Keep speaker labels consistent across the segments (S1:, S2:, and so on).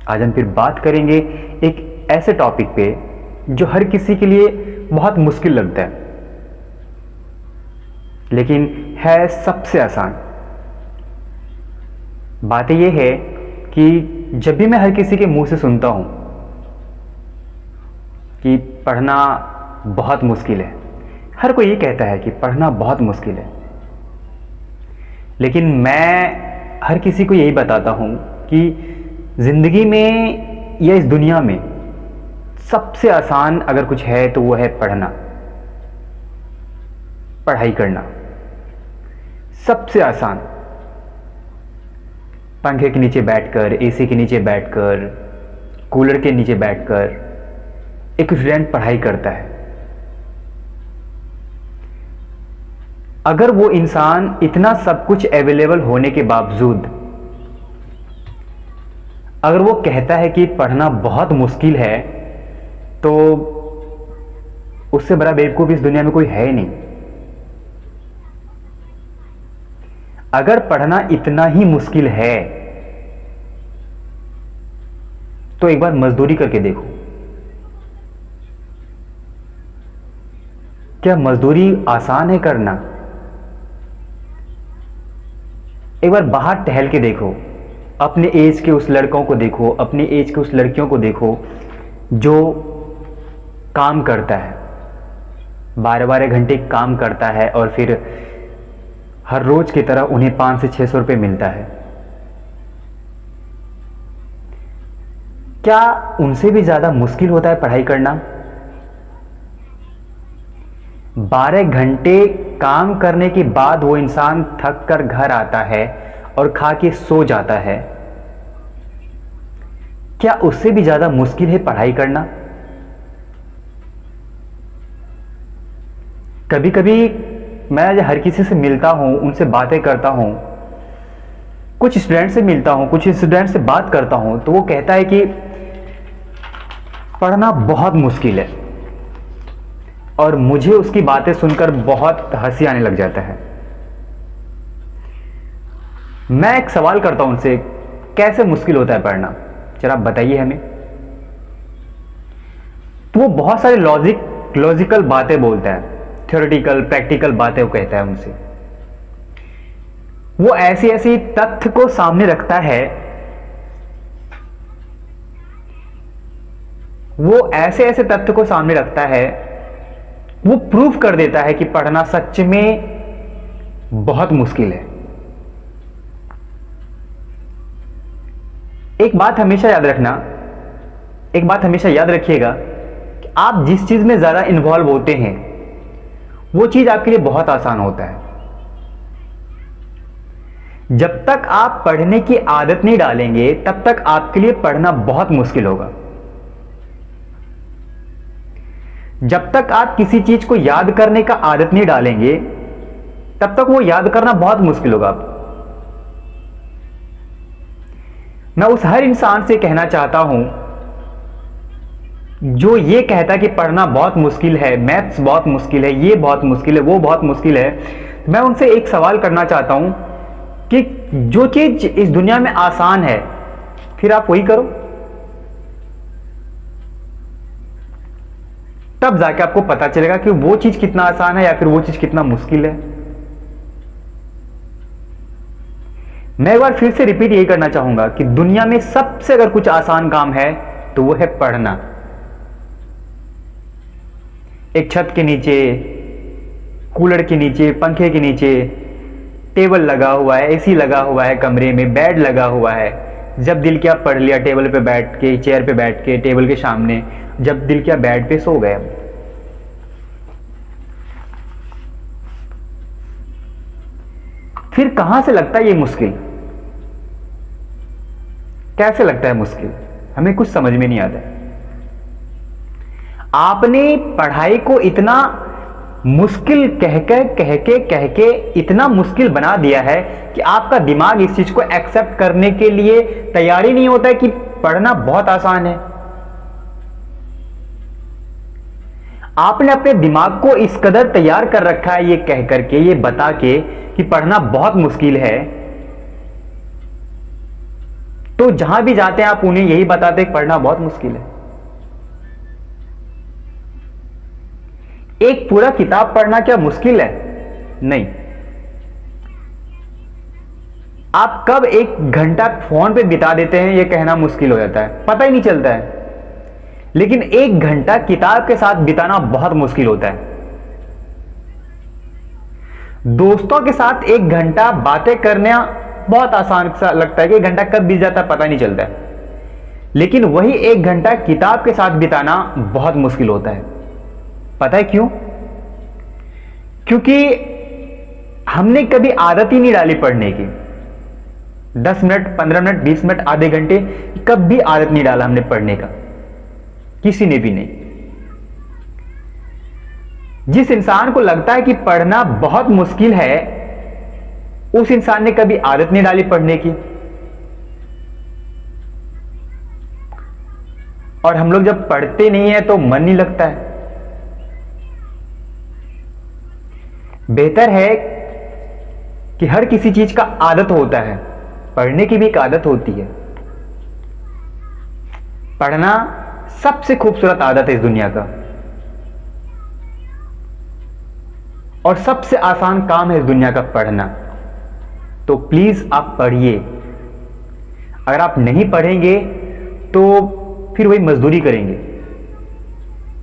S1: आज हम फिर बात करेंगे एक ऐसे टॉपिक पे जो हर किसी के लिए बहुत मुश्किल लगता है, लेकिन है सबसे आसान। बात यह है कि जब भी मैं हर किसी के मुंह से सुनता हूं कि पढ़ना बहुत मुश्किल है, हर कोई ये कहता है कि पढ़ना बहुत मुश्किल है, लेकिन मैं हर किसी को यही बताता हूं कि ज़िंदगी में या इस दुनिया में सबसे आसान अगर कुछ है तो वो है पढ़ना, पढ़ाई करना। सबसे आसान, पंखे के नीचे बैठकर, एसी के नीचे बैठकर, कूलर के नीचे बैठकर एक स्टूडेंट पढ़ाई करता है। अगर वो इंसान इतना सब कुछ अवेलेबल होने के बावजूद अगर वो कहता है कि पढ़ना बहुत मुश्किल है, तो उससे बड़ा बेवकूफ इस दुनिया में कोई है ही नहीं। अगर पढ़ना इतना ही मुश्किल है तो एक बार मजदूरी करके देखो। क्या मजदूरी आसान है करना? एक बार बाहर टहल के देखो, अपने एज के उस लड़कों को देखो, अपनी एज के उस लड़कियों को देखो जो काम करता है, 12-12 घंटे काम करता है और फिर हर रोज की तरह उन्हें 500 से 600 रुपये मिलता है। क्या उनसे भी ज्यादा मुश्किल होता है पढ़ाई करना? 12 घंटे काम करने के बाद वो इंसान थक कर घर आता है और खा के सो जाता है। क्या उससे भी ज्यादा मुश्किल है पढ़ाई करना? कभी कभी मैं हर किसी से मिलता हूं, उनसे बातें करता हूं, कुछ स्टूडेंट से मिलता हूं, कुछ स्टूडेंट से बात करता हूं, तो वो कहता है कि पढ़ना बहुत मुश्किल है, और मुझे उसकी बातें सुनकर बहुत हंसी आने लग जाता है। मैं एक सवाल करता हूं उनसे, कैसे मुश्किल होता है पढ़ना, जरा बताइए हमें। तो वो बहुत सारे लॉजिकल बातें बोलता है, थ्योरेटिकल प्रैक्टिकल बातें वो कहता है उनसे। वो ऐसी ऐसी तथ्य को सामने रखता है, वो ऐसे ऐसे तथ्य को सामने रखता है, वो प्रूफ कर देता है कि पढ़ना सच में बहुत मुश्किल है। एक बात हमेशा याद रखना, एक बात हमेशा याद रखिएगा कि आप जिस चीज में ज्यादा इन्वॉल्व होते हैं वो चीज आपके लिए बहुत आसान होता है। जब तक आप पढ़ने की आदत नहीं डालेंगे तब तक आपके लिए पढ़ना बहुत मुश्किल होगा। जब तक आप किसी चीज को याद करने का आदत नहीं डालेंगे तब तक वो याद करना बहुत मुश्किल होगा आपको। मैं उस हर इंसान से कहना चाहता हूं जो ये कहता है कि पढ़ना बहुत मुश्किल है, मैथ्स बहुत मुश्किल है, ये बहुत मुश्किल है, वो बहुत मुश्किल है, मैं उनसे एक सवाल करना चाहता हूं कि जो चीज इस दुनिया में आसान है फिर आप वही करो, तब जाके आपको पता चलेगा कि वो चीज कितना आसान है या फिर वो चीज कितना मुश्किल है। मैं एक बार फिर से रिपीट यही करना चाहूंगा कि दुनिया में सबसे अगर कुछ आसान काम है तो वो है पढ़ना। एक छत के नीचे, कूलर के नीचे, पंखे के नीचे, टेबल लगा हुआ है, एसी लगा हुआ है, कमरे में बेड लगा हुआ है, जब दिल किया पढ़ लिया, टेबल पे बैठ के, चेयर पे बैठ के, टेबल के सामने, जब दिल किया बेड पे सो गए। फिर कहां से लगता है ये मुश्किल? कैसे लगता है मुश्किल? हमें कुछ समझ में नहीं आता। आपने पढ़ाई को इतना मुश्किल कह के इतना मुश्किल बना दिया है कि आपका दिमाग इस चीज को एक्सेप्ट करने के लिए तैयार ही नहीं होता है कि पढ़ना बहुत आसान है। आपने अपने दिमाग को इस कदर तैयार कर रखा है ये कह करके, ये बता के कि पढ़ना बहुत मुश्किल है, तो जहां भी जाते हैं आप उन्हें यही बताते हैं पढ़ना बहुत मुश्किल है। एक पूरा किताब पढ़ना क्या मुश्किल है? नहीं। आप कब 1 घंटा फोन पे बिता देते हैं यह कहना मुश्किल हो जाता है, पता ही नहीं चलता है। लेकिन 1 घंटा किताब के साथ बिताना बहुत मुश्किल होता है। दोस्तों के साथ 1 घंटा बातें करना बहुत आसान सा लगता है कि 1 घंटा कब बीत जाता है पता नहीं चलता है। लेकिन वही 1 घंटा किताब के साथ बिताना बहुत मुश्किल होता है। पता है क्यों? क्योंकि हमने कभी आदत ही नहीं डाली पढ़ने की। 10 मिनट, 15 मिनट, 20 मिनट, आधे घंटे, कभी आदत नहीं डाला हमने पढ़ने का, किसी ने भी नहीं। जिस इंसान को लगता है कि पढ़ना बहुत मुश्किल है, उस इंसान ने कभी आदत नहीं डाली पढ़ने की। और हम लोग जब पढ़ते नहीं है तो मन नहीं लगता है। बेहतर है कि हर किसी चीज का आदत होता है, पढ़ने की भी एक आदत होती है। पढ़ना सबसे खूबसूरत आदत है इस दुनिया का, और सबसे आसान काम है इस दुनिया का पढ़ना। तो प्लीज आप पढ़िए। अगर आप नहीं पढ़ेंगे तो फिर वही मजदूरी करेंगे।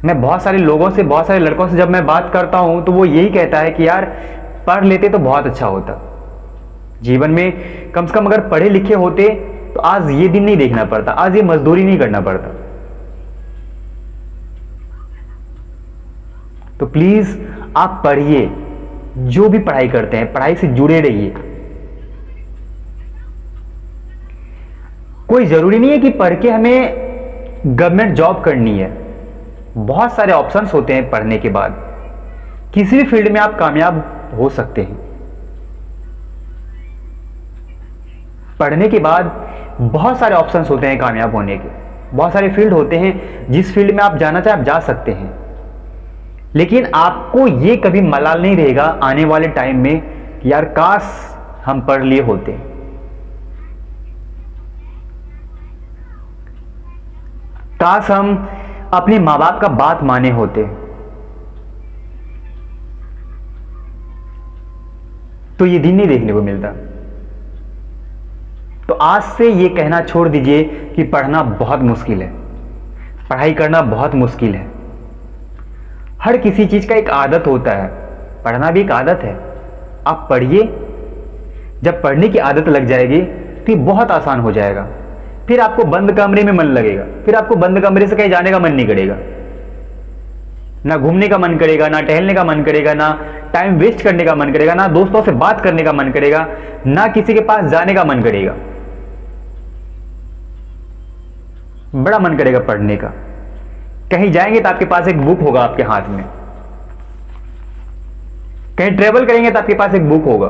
S1: मैं बहुत सारे लोगों से, बहुत सारे लड़कों से जब मैं बात करता हूं तो वो यही कहता है कि यार पढ़ लेते तो बहुत अच्छा होता। जीवन में कम से कम अगर पढ़े लिखे होते तो आज ये दिन नहीं देखना पड़ता, आज ये मजदूरी नहीं करना पड़ता। तो प्लीज आप पढ़िए। जो भी पढ़ाई करते हैं पढ़ाई से जुड़े रहिए। कोई जरूरी नहीं है कि पढ़ के हमें गवर्नमेंट जॉब करनी है। बहुत सारे ऑप्शंस होते हैं पढ़ने के बाद, किसी भी फील्ड में आप कामयाब हो सकते हैं। पढ़ने के बाद बहुत सारे ऑप्शंस होते हैं कामयाब होने के, बहुत सारे फील्ड होते हैं। जिस फील्ड में आप जाना चाहे आप जा सकते हैं। लेकिन आपको यह कभी मलाल नहीं रहेगा आने वाले टाइम में कि यार काश हम पढ़ लिए होते। काश हम अपने मां बाप का बात माने होते। तो ये दिन नहीं देखने को मिलता। तो आज से ये कहना छोड़ दीजिए कि पढ़ना बहुत मुश्किल है, पढ़ाई करना बहुत मुश्किल है। हर किसी चीज का एक आदत होता है, पढ़ना भी एक आदत है। आप पढ़िए, जब पढ़ने की आदत लग जाएगी तो ये बहुत आसान हो जाएगा। फिर आपको बंद कमरे में मन लगेगा, फिर आपको बंद कमरे से कहीं जाने का मन नहीं करेगा, ना घूमने का मन करेगा, ना टहलने का मन करेगा, ना टाइम वेस्ट करने का मन करेगा, ना दोस्तों से बात करने का मन करेगा, ना किसी के पास जाने का मन करेगा। बड़ा मन करेगा पढ़ने का। कहीं जाएंगे तो आपके पास एक बुक होगा आपके हाथ में, कहीं ट्रेवल करेंगे तो आपके पास एक बुक होगा,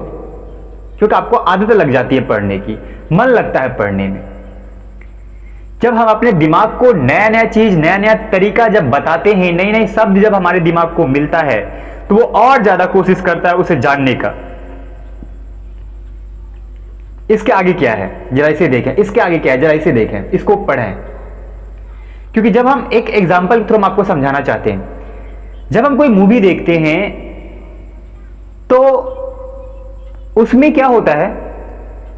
S1: क्योंकि आपको आदत लग जाती है पढ़ने की, मन लगता है पढ़ने में। जब हम अपने दिमाग को नया नया चीज, नया नया तरीका जब बताते हैं, नई नई शब्द जब हमारे दिमाग को मिलता है तो वो और ज्यादा कोशिश करता है उसे जानने का। इसके आगे क्या है जरा इसे देखें, इसके आगे क्या है जरा इसे देखें, इसको पढ़ें। क्योंकि जब हम एक एग्जाम्पल के थ्रू हम आपको समझाना चाहते हैं, जब हम कोई मूवी देखते हैं तो उसमें क्या होता है,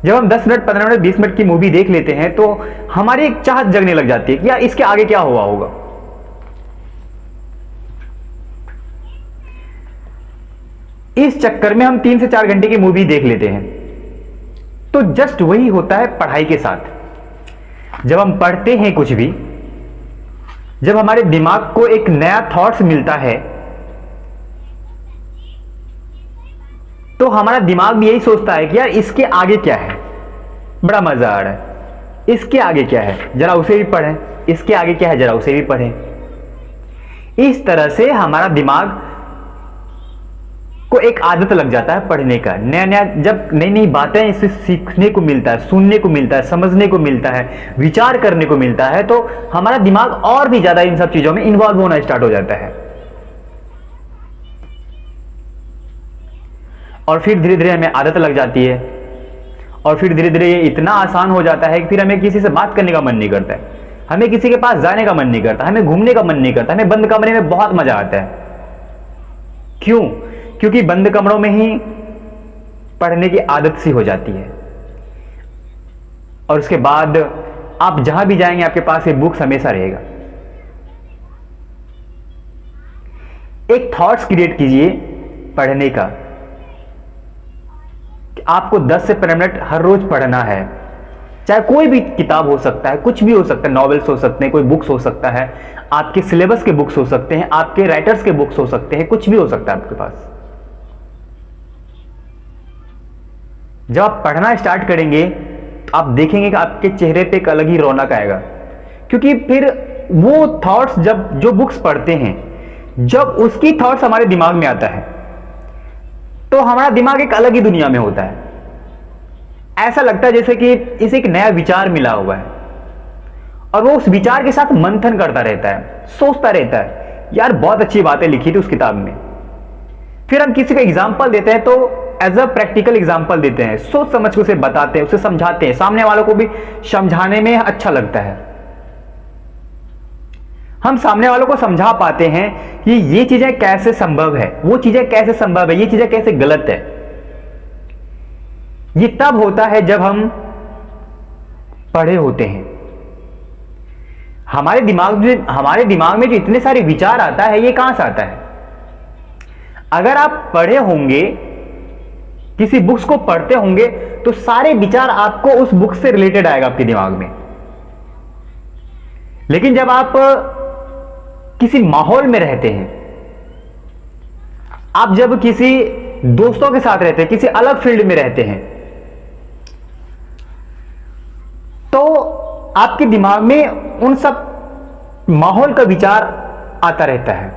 S1: जब हम 10 मिनट, 15 मिनट, 20 मिनट की मूवी देख लेते हैं तो हमारी एक चाहत जगने लग जाती है कि यार इसके आगे क्या हुआ होगा। इस चक्कर में हम 3 से 4 घंटे की मूवी देख लेते हैं। तो जस्ट वही होता है पढ़ाई के साथ। जब हम पढ़ते हैं कुछ भी, जब हमारे दिमाग को एक नया थॉट्स मिलता है तो हमारा दिमाग भी यही सोचता है कि यार इसके आगे क्या है, बड़ा मजा आ रहा है, इसके आगे क्या है जरा उसे भी पढ़ें, इसके आगे क्या है जरा उसे भी पढ़ें। इस तरह से हमारा दिमाग को एक आदत लग जाता है पढ़ने का। नया नया जब नई नई बातें इससे सीखने को मिलता है, सुनने को मिलता है, समझने को मिलता है, विचार करने को मिलता है, तो हमारा दिमाग और भी ज्यादा इन सब चीजों में इन्वॉल्व होना स्टार्ट हो जाता है। और फिर धीरे धीरे हमें आदत लग जाती है और फिर धीरे धीरे ये इतना आसान हो जाता है कि फिर हमें किसी से बात करने का मन नहीं करता है, हमें किसी के पास जाने का मन नहीं करता, हमें घूमने का मन नहीं करता, हमें बंद कमरे में बहुत मजा आता है। क्यों? क्योंकि बंद कमरों में ही पढ़ने की आदत सी हो जाती है, और उसके बाद आप जहां भी जाएंगे आपके पास ये बुक्स हमेशा रहेगा। एक थॉट्स क्रिएट कीजिए पढ़ने का, कि आपको 10 से 15 मिनट हर रोज पढ़ना है। चाहे कोई भी किताब हो सकता है, कुछ भी हो सकता है, नॉवेल्स हो सकते हैं, कोई बुक्स हो सकता है, आपके सिलेबस के बुक्स हो सकते हैं, आपके राइटर्स के बुक्स हो सकते हैं, कुछ भी हो सकता है आपके पास। जब आप पढ़ना स्टार्ट करेंगे तो आप देखेंगे कि आपके चेहरे पे एक अलग ही रौनक आएगा, क्योंकि फिर वो थॉट्स, जब जो बुक्स पढ़ते हैं, जब उसकी थॉट्स हमारे दिमाग में आता है तो हमारा दिमाग एक अलग ही दुनिया में होता है। ऐसा लगता है जैसे कि इसे एक नया विचार मिला हुआ है, और वो उस विचार के साथ मंथन करता रहता है, सोचता रहता है, यार बहुत अच्छी बातें लिखी थी उस किताब में। फिर हम किसी को एग्जाम्पल देते हैं तो एज अ प्रैक्टिकल एग्जाम्पल देते हैं, सोच समझ के उसे बताते हैं, उसे समझाते हैं, सामने वालों को भी समझाने में अच्छा लगता है। हम सामने वालों को समझा पाते हैं कि ये चीजें कैसे संभव है, वो चीजें कैसे संभव है, ये चीजें कैसे गलत है। ये तब होता है जब हम पढ़े होते हैं। हमारे दिमाग में जो इतने सारे विचार आता है, ये कहां से आता है? अगर आप पढ़े होंगे, किसी बुक्स को पढ़ते होंगे, तो सारे विचार आपको उस बुक से रिलेटेड आएगा आपके दिमाग में। लेकिन जब आप किसी माहौल में रहते हैं, आप जब किसी दोस्तों के साथ रहते हैं, किसी अलग फील्ड में रहते हैं, तो आपके दिमाग में उन सब माहौल का विचार आता रहता है।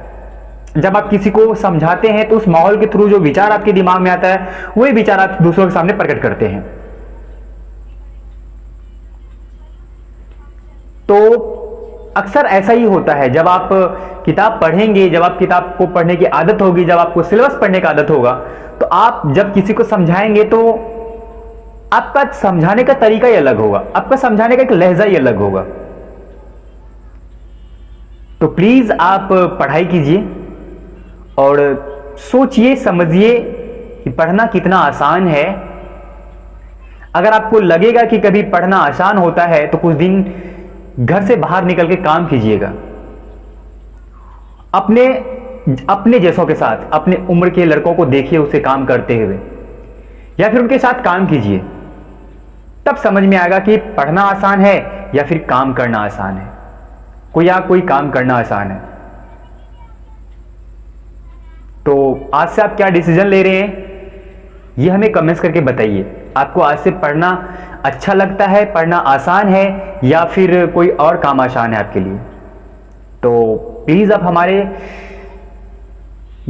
S1: जब आप किसी को समझाते हैं तो उस माहौल के थ्रू जो विचार आपके दिमाग में आता है, वही विचार आप दूसरों के सामने प्रकट करते हैं। तो अक्सर ऐसा ही होता है, जब आप किताब पढ़ेंगे, जब आप किताब को पढ़ने की आदत होगी, जब आपको सिलेबस पढ़ने की आदत होगा, तो आप जब किसी को समझाएंगे तो आपका समझाने का तरीका ही अलग होगा, आपका समझाने का एक लहजा ही अलग होगा। तो प्लीज आप पढ़ाई कीजिए और सोचिए, समझिए कि पढ़ना कितना आसान है। अगर आपको लगेगा कि कभी पढ़ना आसान होता है तो कुछ दिन घर से बाहर निकल के काम कीजिएगा, अपने जैसों के साथ, अपने उम्र के लड़कों को देखिए उसे काम करते हुए, या फिर उनके साथ काम कीजिए। तब समझ में आएगा कि पढ़ना आसान है या फिर काम करना आसान है, कोई काम करना आसान है। तो आज से आप क्या डिसीजन ले रहे हैं, ये हमें कमेंट्स करके बताइए। आपको आज से पढ़ना अच्छा लगता है, पढ़ना आसान है, या फिर कोई और काम आसान है आपके लिए? तो प्लीज आप हमारे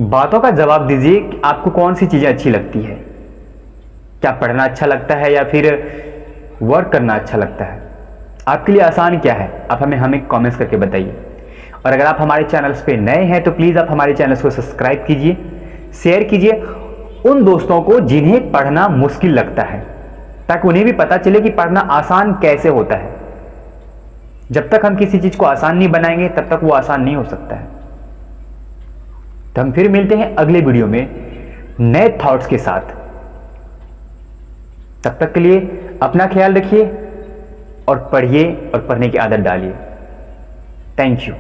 S1: बातों का जवाब दीजिए कि आपको कौन सी चीजें अच्छी लगती है। क्या पढ़ना अच्छा लगता है या फिर वर्क करना अच्छा लगता है? आपके लिए आसान क्या है, आप हमें कमेंट्स करके बताइए। और अगर आप हमारे चैनल्स पे नए हैं तो प्लीज आप हमारे चैनल्स को सब्सक्राइब कीजिए, शेयर कीजिए उन दोस्तों को जिन्हें पढ़ना मुश्किल लगता है, ताकि उन्हें भी पता चले कि पढ़ना आसान कैसे होता है। जब तक हम किसी चीज को आसान नहीं बनाएंगे तब तक वो आसान नहीं हो सकता है। तो हम फिर मिलते हैं अगले वीडियो में नए थॉट्स के साथ। तब तक के लिए अपना ख्याल रखिए और पढ़िए और पढ़ने की आदत डालिए। Thank you.